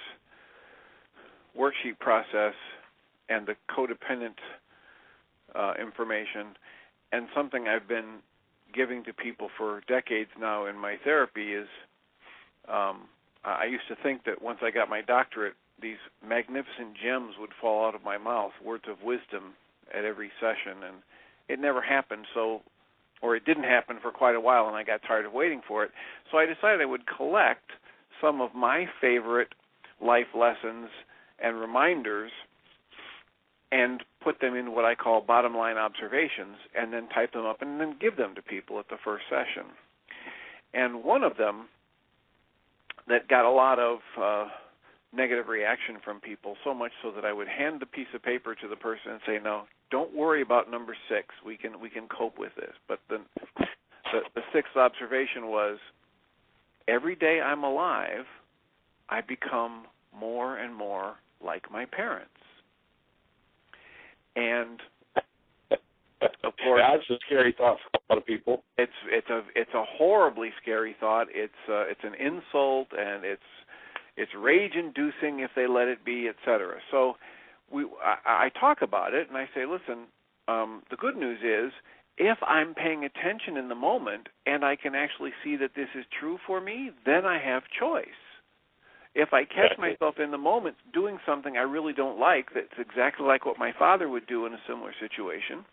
worksheet process and the codependent information, and something I've been giving to people for decades now in my therapy is I used to think that once I got my doctorate, these magnificent gems would fall out of my mouth, words of wisdom at every session, and it never happened. Or it didn't happen for quite a while, and I got tired of waiting for it. So I decided I would collect some of my favorite life lessons and reminders and put them in what I call bottom line observations, and then type them up and then give them to people at the first session. And one of them that got a lot of negative reaction from people, so much so that I would hand the piece of paper to the person and say, no, don't worry about number 6. We can cope with this. But the sixth observation was, every day I'm alive, I become more and more like my parents. And of course, that's a scary thought for a lot of people. It's a horribly scary thought. It's an insult, and it's rage-inducing if they let it be, etc. So I talk about it, and I say, listen, the good news is, if I'm paying attention in the moment and I can actually see that this is true for me, then I have choice. If I catch myself in the moment doing something I really don't like, that's exactly like what my father would do in a similar situation,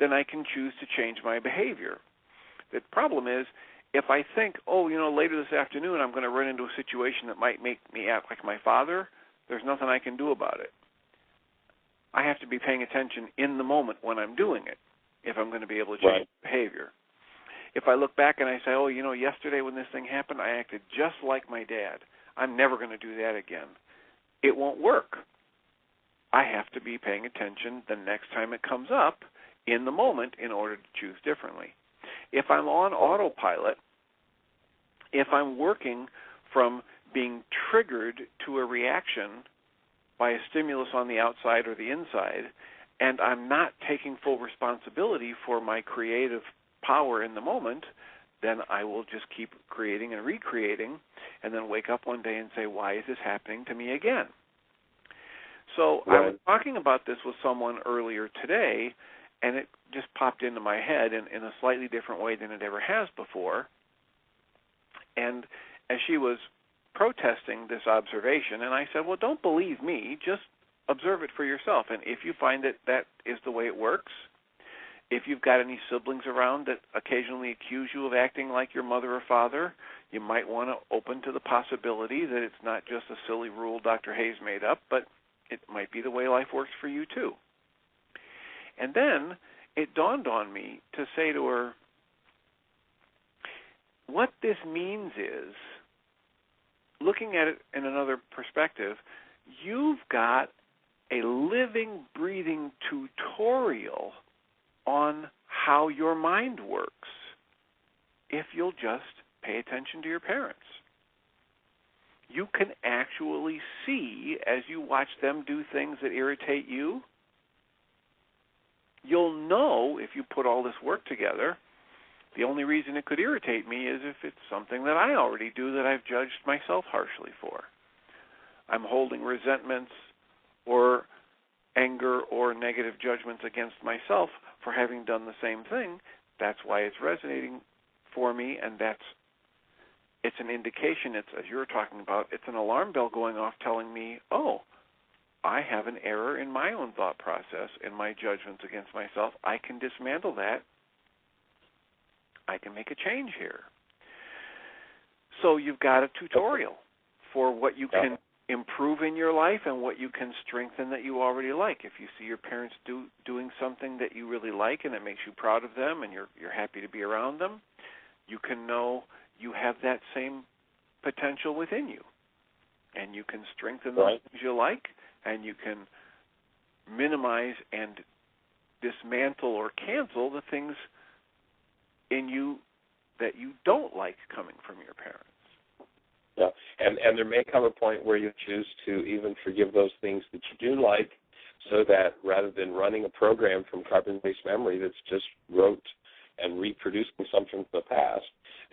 then I can choose to change my behavior. The problem is, if I think, later this afternoon I'm going to run into a situation that might make me act like my father, there's nothing I can do about it. I have to be paying attention in the moment when I'm doing it if I'm going to be able to change behavior. If I look back and I say, yesterday when this thing happened, I acted just like my dad. I'm never going to do that again. It won't work. I have to be paying attention the next time it comes up in the moment in order to choose differently. If I'm on autopilot, if I'm working from being triggered to a reaction by a stimulus on the outside or the inside, and I'm not taking full responsibility for my creative power in the moment, then I will just keep creating and recreating, and then wake up one day and say, why is this happening to me again? So I was talking about this with someone earlier today, and it just popped into my head in a slightly different way than it ever has before. And as she was protesting this observation, and I said, well, don't believe me, just observe it for yourself. And if you find that that is the way it works, if you've got any siblings around that occasionally accuse you of acting like your mother or father, you might want to open to the possibility that it's not just a silly rule Dr. Hayes made up, but it might be the way life works for you too. And then it dawned on me to say to her, what this means is, looking at it in another perspective, you've got a living, breathing tutorial on how your mind works if you'll just pay attention to your parents. You can actually see, as you watch them do things that irritate you, you'll know, if you put all this work together, the only reason it could irritate me is if it's something that I already do that I've judged myself harshly for. I'm holding resentments or anger or negative judgments against myself for having done the same thing. That's why it's resonating for me, and it's an indication, it's, as you were talking about, it's an alarm bell going off telling me, I have an error in my own thought process, in my judgments against myself. I can dismantle that. I can make a change here. So you've got a tutorial for what you can improve in your life and what you can strengthen that you already like. If you see your parents doing something that you really like and it makes you proud of them and you're happy to be around them, you can know you have that same potential within you. And you can strengthen those things you like, and you can minimize and dismantle or cancel the things in you that you don't like coming from your parents. Yeah, and there may come a point where you choose to even forgive those things that you do like, so that rather than running a program from carbon-based memory that's just rote and reproducing something from the past,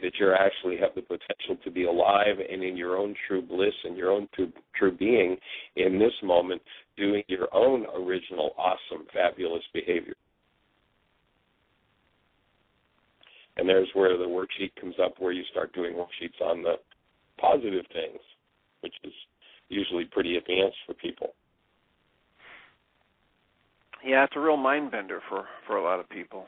that you actually have the potential to be alive and in your own true bliss and your own true being in this moment, doing your own original, awesome, fabulous behavior. And there's where the worksheet comes up, where you start doing worksheets on the positive things, which is usually pretty advanced for people. Yeah, it's a real mind bender for a lot of people.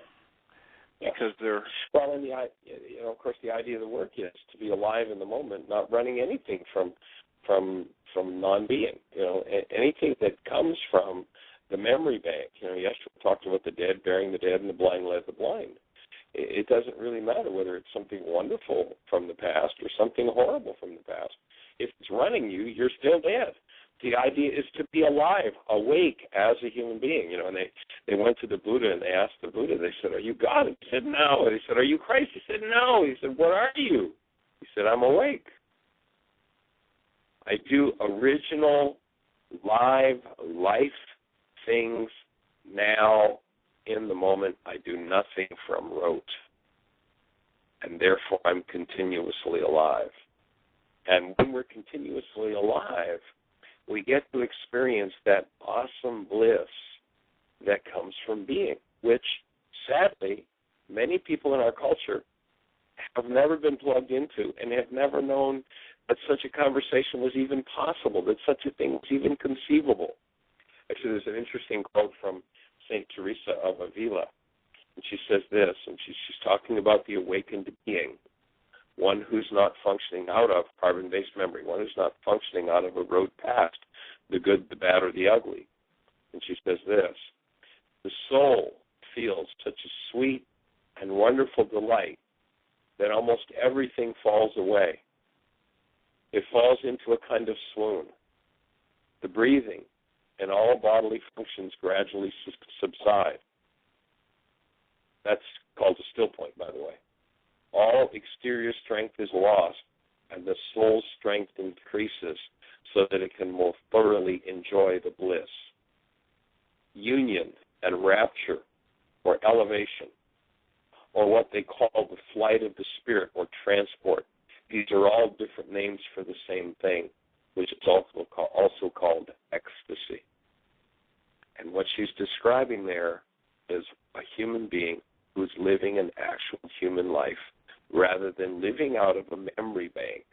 Yeah. Because they're and of course, the idea of the work is to be alive in the moment, not running anything from non-being. Anything that comes from the memory bank. Yesterday we talked about the dead burying the dead and the blind led the blind. It doesn't really matter whether it's something wonderful from the past or something horrible from the past. If it's running you, you're still dead. The idea is to be alive, awake as a human being. And they went to the Buddha and they asked the Buddha, they said, "Are you God?" He said, "No." And they said, "Are you Christ?" He said, "No." He said, "What are you?" He said, "I'm awake. I do original, live, life things now, in the moment. I do nothing from rote. And therefore, I'm continuously alive." And when we're continuously alive, we get to experience that awesome bliss that comes from being, which, sadly, many people in our culture have never been plugged into and have never known that such a conversation was even possible, that such a thing was even conceivable. Actually, there's an interesting quote from St. Teresa of Avila, and she says this, and she's talking about the awakened being, one who's not functioning out of carbon-based memory, one who's not functioning out of a road past, the good, the bad, or the ugly. And she says this: the soul feels such a sweet and wonderful delight that almost everything falls away. It falls into a kind of swoon. The breathing and all bodily functions gradually subside. That's called a still point, by the way. All exterior strength is lost, and the soul's strength increases so that it can more thoroughly enjoy the bliss. Union and rapture, or elevation, or what they call the flight of the spirit, or transport. These are all different names for the same thing, which is also called ecstasy. And what she's describing there is a human being who's living an actual human life, rather than living out of a memory bank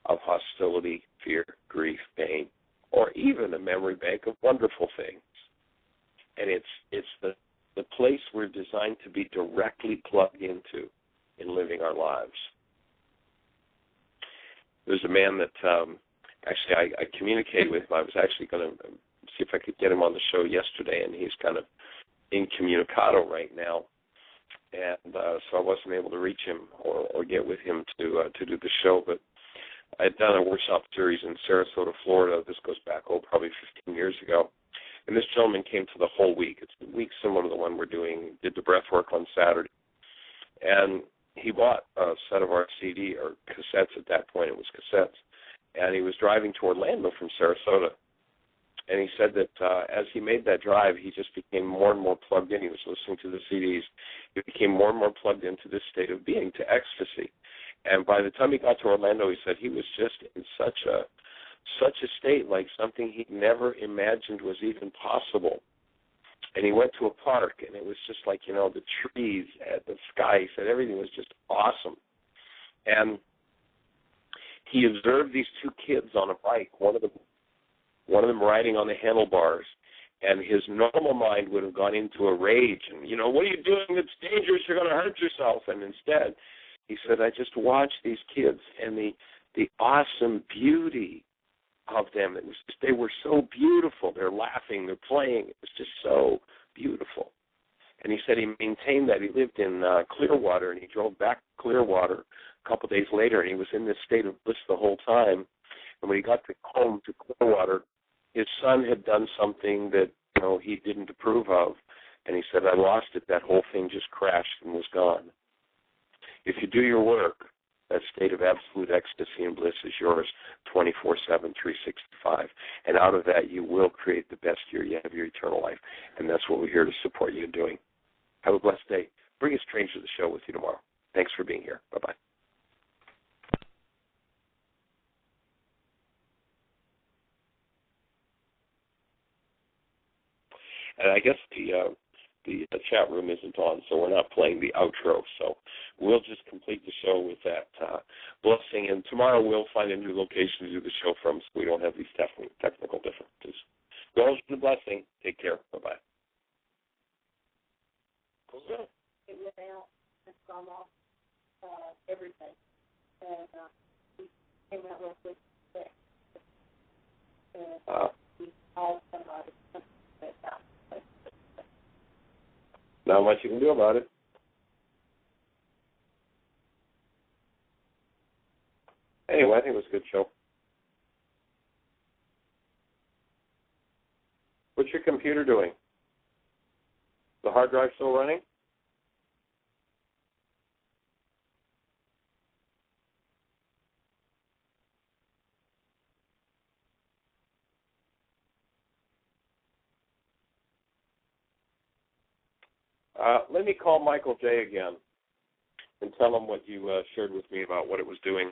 of hostility, fear, grief, pain, or even a memory bank of wonderful things. And it's the place we're designed to be directly plugged into in living our lives. There's a man that I communicated with. I was actually going to see if I could get him on the show yesterday, and he's kind of incommunicado right now. And so I wasn't able to reach him or get with him to do the show. But I had done a workshop series in Sarasota, Florida. This goes back, probably 15 years ago. And this gentleman came to the whole week. It's a week similar to the one we're doing, did the breath work on Saturday. And he bought a set of our CD, or cassettes at that point. It was cassettes. And he was driving to Orlando from Sarasota. And he said that as he made that drive, he just became more and more plugged in. He was listening to the CDs. He became more and more plugged into this state of being, to ecstasy. And by the time he got to Orlando, he said he was just in such a state, like something he'd never imagined was even possible. And he went to a park, and it was just like, the trees, the sky. He said everything was just awesome. And he observed these two kids on a bike, one of them riding on the handlebars, and his normal mind would have gone into a rage and, what are you doing? It's dangerous. You're going to hurt yourself. And instead, he said, I just watched these kids and the awesome beauty of them. It was just, they were so beautiful. They're laughing. They're playing. It was just so beautiful. And he said he maintained that. He lived in Clearwater, and he drove back to Clearwater a couple days later, and he was in this state of bliss the whole time. And when he got home to Clearwater, his son had done something that, he didn't approve of. And he said, I lost it. That whole thing just crashed and was gone. If you do your work, that state of absolute ecstasy and bliss is yours 24/7, 365. And out of that, you will create the best year you have your eternal life. And that's what we're here to support you in doing. Have a blessed day. Bring a stranger to the show with you tomorrow. Thanks for being here. Bye-bye. And I guess the chat room isn't on, so we're not playing the outro. So we'll just complete the show with that blessing. And tomorrow we'll find a new location to do the show from, so we don't have these blessing. Take care. Bye-bye. It went out and from off everything. And he came out real quick. And he called somebody. Not much you can do about it. Anyway, I think it was a good show. What's your computer doing? The hard drive still running? Let me call Michael J. again and tell him what you shared with me about what it was doing.